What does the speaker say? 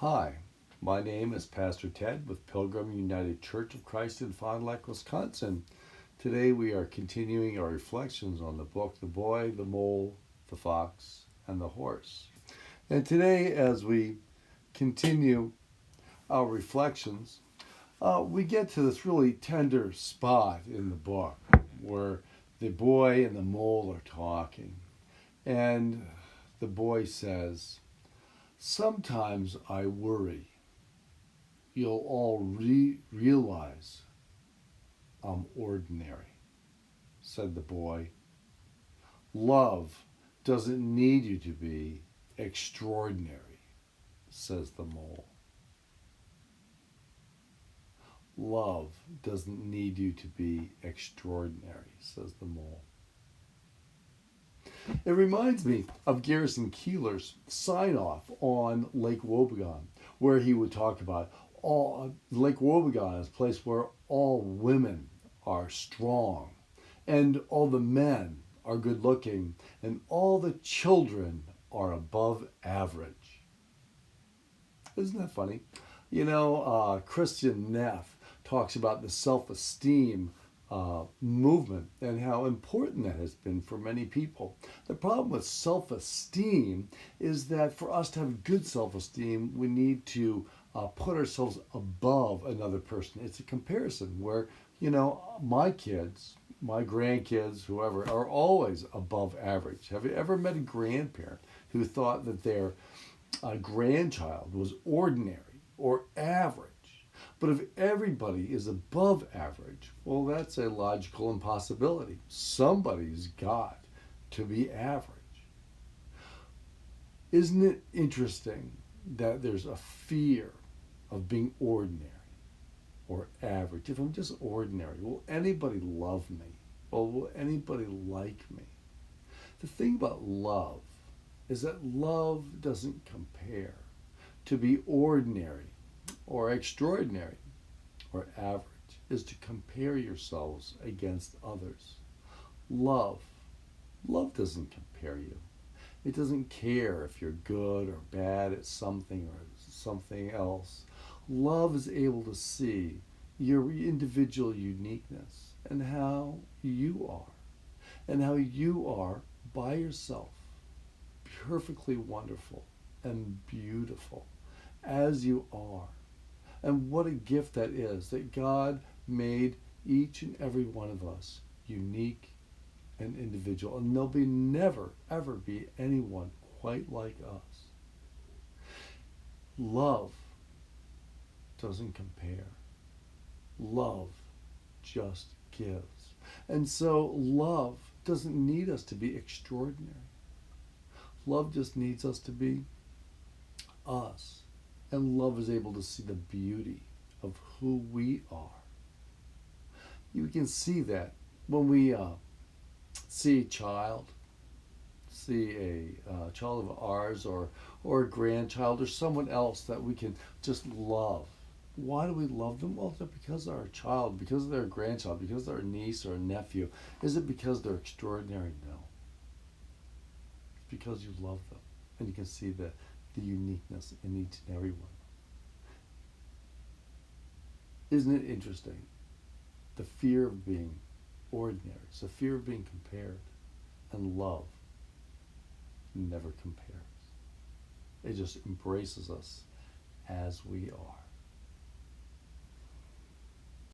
Hi, my name is Pastor Ted with Pilgrim United Church of Christ in Fond du Lac, Wisconsin. Today we are continuing our reflections on the book The Boy, the Mole, the Fox, and the Horse. And today, as we continue our reflections, we get to this really tender spot in the book where the boy and the mole are talking. And the boy says, "Sometimes I worry you'll all realize I'm ordinary," said the boy. "Love doesn't need you to be extraordinary," says the mole. "Love doesn't need you to be extraordinary," says the mole. It reminds me of Garrison Keillor's sign off on Lake Wobegon, where he would talk about all Lake Wobegon is a place where all women are strong, and all the men are good looking, and all the children are above average. Isn't that funny? Christian Neff talks about the self-esteem movement and how important that has been for many people. The problem with self-esteem is that for us to have good self-esteem, we need to put ourselves above another person. It's a comparison where, my kids, my grandkids, whoever, are always above average. Have you ever met a grandparent who thought that their grandchild was ordinary or average? But if everybody is above average, well, that's a logical impossibility. Somebody's got to be average. Isn't it interesting that there's a fear of being ordinary or average? If I'm just ordinary, will anybody love me? Or will anybody like me? The thing about love is that love doesn't compare. To be ordinary or extraordinary or average is to compare yourselves against others. Love. Love doesn't compare you. It doesn't care if you're good or bad at something or something else. Love is able to see your individual uniqueness and how you are, and how you are by yourself, perfectly wonderful and beautiful as you are. And what a gift that is, that God made each and every one of us unique and individual. And there'll be never, ever be anyone quite like us. Love doesn't compare. Love just gives. And so love doesn't need us to be extraordinary. Love just needs us to be us. And love is able to see the beauty of who we are. You can see that when we see a child, see a child of ours or a grandchild or someone else that we can just love. Why do we love them? Well, they're because they're our child, because they're a grandchild, because they're a niece or a nephew. Is it because they're extraordinary? No. It's because you love them and you can see the uniqueness in each and every one. Isn't it interesting? The fear of being ordinary, it's the fear of being compared, and love never compares. It just embraces us as we are.